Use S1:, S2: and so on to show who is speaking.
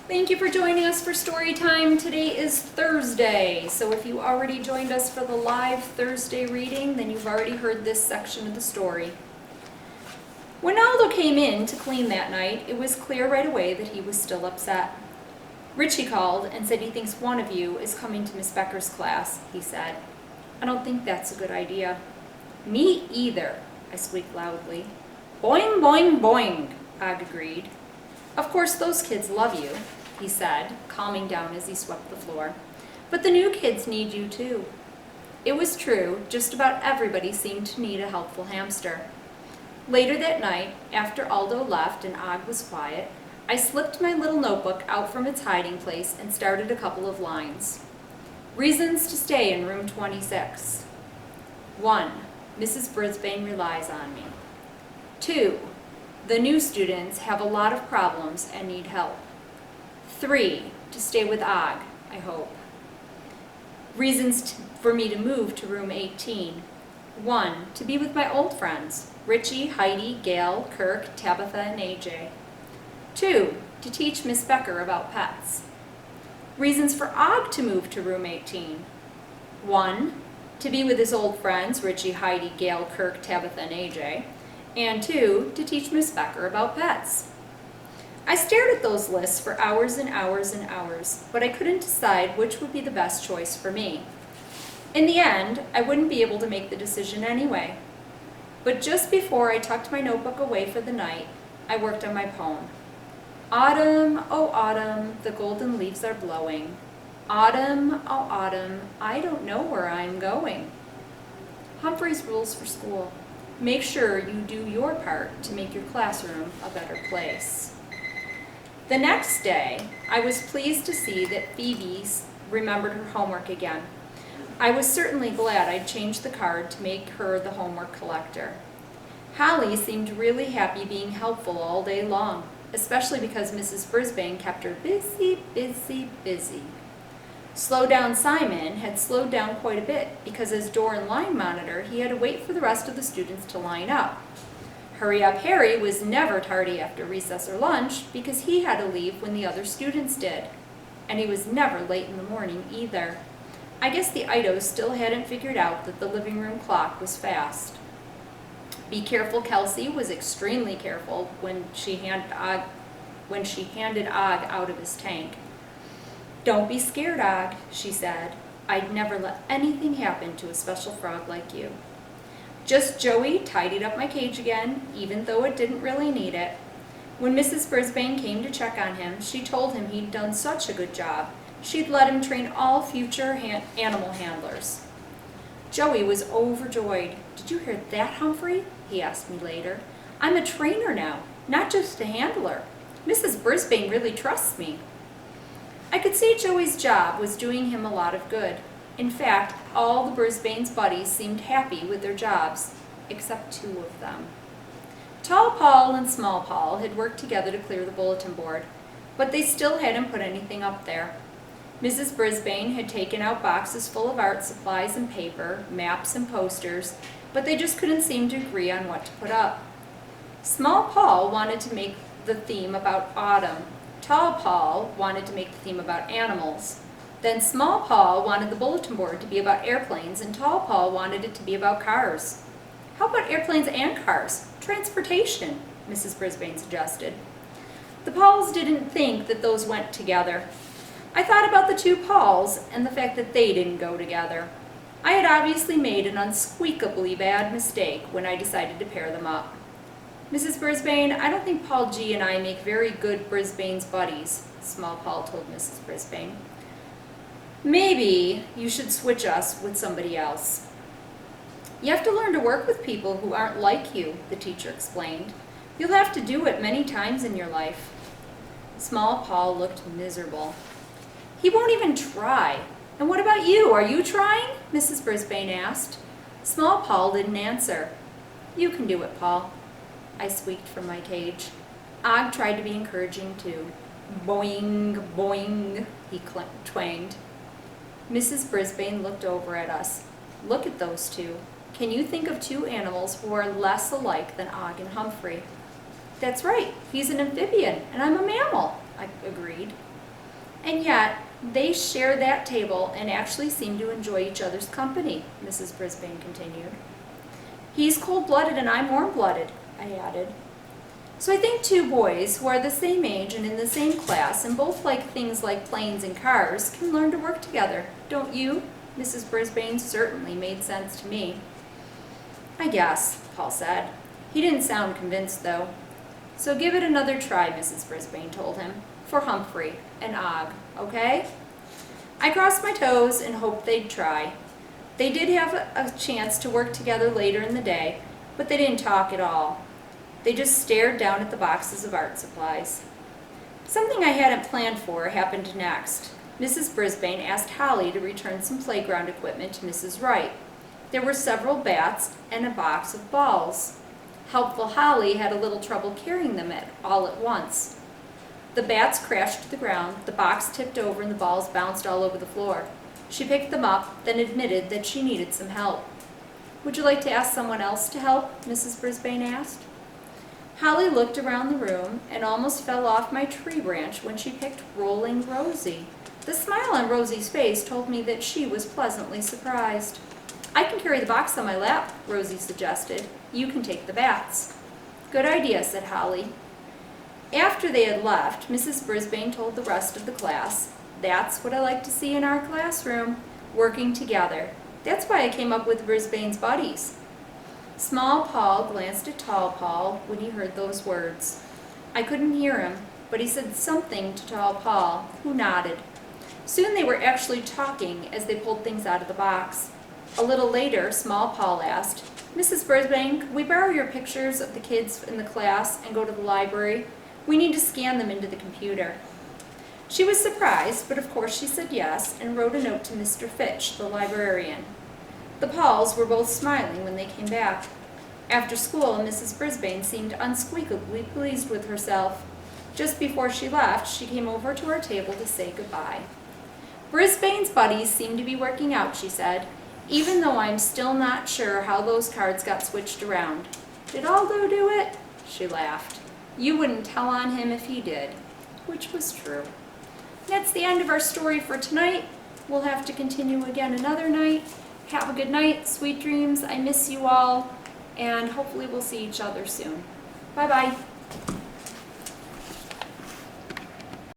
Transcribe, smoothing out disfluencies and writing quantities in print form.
S1: Thank you for joining us for story time. Today is Thursday, so if you already joined us for the live Thursday reading, then you've already heard this section of the story. When Aldo came in to clean that night, it was clear right away that he was still upset. Richie called and said he thinks one of you is coming to Miss Becker's class, he said. I don't think that's a good idea. Me either, I squeaked loudly. Boing, boing, boing, Og agreed. Of course those kids love you, he said, calming down as he swept the floor. But the new kids need you too. It was true, just about everybody seemed to need a helpful hamster. Later that night, after Aldo left and Og was quiet, I slipped my little notebook out from its hiding place and started a couple of lines. Reasons to stay in room 26. 1. Mrs. Brisbane relies on me. 2. The new students have a lot of problems and need help. 3. To stay with Og, I hope. Reasons for me to move to room 18. 1. To be with my old friends, Richie, Heidi, Gail, Kirk, Tabitha, and AJ. 2. To teach Miss Becker about pets. Reasons for Og to move to room 18. 1. To be with his old friends, Richie, Heidi, Gail, Kirk, Tabitha, and AJ. And 2. To teach Miss Becker about pets. I stared at those lists for hours and hours and hours, but I couldn't decide which would be the best choice for me. In the end, I wouldn't be able to make the decision anyway. But just before I tucked my notebook away for the night, I worked on my poem. Autumn, oh autumn, the golden leaves are blowing. Autumn, oh autumn, I don't know where I'm going. Humphrey's rules for school. Make sure you do your part to make your classroom a better place. The next day, I was pleased to see that Phoebe remembered her homework again. I was certainly glad I'd changed the card to make her the homework collector. Holly seemed really happy being helpful all day long, especially because Mrs. Brisbane kept her busy, busy, busy. Slow Down Simon had slowed down quite a bit because as door and line monitor, he had to wait for the rest of the students to line up. Hurry Up Harry was never tardy after recess or lunch because he had to leave when the other students did. And he was never late in the morning either. I guess the Idos still hadn't figured out that the living room clock was fast. Be Careful Kelsey was extremely careful when she handed Og out of his tank. Don't be scared, Og, she said. I'd never let anything happen to a special frog like you. Just Joey tidied up my cage again, even though it didn't really need it. When Mrs. Brisbane came to check on him, she told him he'd done such a good job. She'd let him train all future animal handlers. Joey was overjoyed. Did you hear that, Humphrey? He asked me later. I'm a trainer now, not just a handler. Mrs. Brisbane really trusts me. I could see Joey's job was doing him a lot of good. In fact, all the Brisbane's buddies seemed happy with their jobs, except 2 of them. Tall Paul and Small Paul had worked together to clear the bulletin board, but they still hadn't put anything up there. Mrs. Brisbane had taken out boxes full of art supplies and paper, maps and posters, but they just couldn't seem to agree on what to put up. Small Paul wanted to make the theme about autumn. Tall Paul wanted to make the theme about animals. Then Small Paul wanted the bulletin board to be about airplanes, and Tall Paul wanted it to be about cars. How about airplanes and cars? Transportation, Mrs. Brisbane suggested. The Pauls didn't think that those went together. I thought about the 2 Pauls and the fact that they didn't go together. I had obviously made an unsqueakably bad mistake when I decided to pair them up. Mrs. Brisbane, I don't think Paul G. and I make very good Brisbane's buddies, Small Paul told Mrs. Brisbane. Maybe you should switch us with somebody else. You have to learn to work with people who aren't like you, the teacher explained. You'll have to do it many times in your life. Small Paul looked miserable. He won't even try. And what about you? Are you trying? Mrs. Brisbane asked. Small Paul didn't answer. You can do it, Paul, I squeaked from my cage. Og tried to be encouraging too. Boing, boing, he twanged. Mrs. Brisbane looked over at us. Look at those 2. Can you think of 2 animals who are less alike than Og and Humphrey? That's right, he's an amphibian, and I'm a mammal, I agreed. And yet, they share that table and actually seem to enjoy each other's company, Mrs. Brisbane continued. He's cold-blooded and I'm warm-blooded, I added. So I think two boys who are the same age and in the same class and both like things like planes and cars can learn to work together, don't you? Mrs. Brisbane certainly made sense to me. I guess, Paul said. He didn't sound convinced, though. So give it another try, Mrs. Brisbane told him, for Humphrey and Og, okay? I crossed my toes and hoped they'd try. They did have a chance to work together later in the day, but they didn't talk at all. They just stared down at the boxes of art supplies. Something I hadn't planned for happened next. Mrs. Brisbane asked Holly to return some playground equipment to Mrs. Wright. There were several bats and a box of balls. Helpful Holly had a little trouble carrying them all at once. The bats crashed to the ground, the box tipped over, and the balls bounced all over the floor. She picked them up, then admitted that she needed some help. Would you like to ask someone else to help? Mrs. Brisbane asked. Holly looked around the room and almost fell off my tree branch when she picked Rolling Rosie. The smile on Rosie's face told me that she was pleasantly surprised. I can carry the box on my lap, Rosie suggested. You can take the bats. Good idea, said Holly. After they had left, Mrs. Brisbane told the rest of the class, that's what I like to see in our classroom, working together. That's why I came up with Brisbane's buddies. Small Paul glanced at Tall Paul when he heard those words. I couldn't hear him, but he said something to Tall Paul, who nodded. Soon they were actually talking as they pulled things out of the box. A little later, Small Paul asked, Mrs. Brisbane, could we borrow your pictures of the kids in the class and go to the library? We need to scan them into the computer. She was surprised, but of course she said yes and wrote a note to Mr. Fitch, the librarian. The Pauls were both smiling when they came back. After school, Mrs. Brisbane seemed unspeakably pleased with herself. Just before she left, she came over to our table to say goodbye. Brisbane's buddies seem to be working out, she said, even though I'm still not sure how those cards got switched around. Did Aldo do it? She laughed. You wouldn't tell on him if he did, which was true. That's the end of our story for tonight. We'll have to continue again another night. Have a good night, sweet dreams. I miss you all, and hopefully we'll see each other soon. Bye-bye.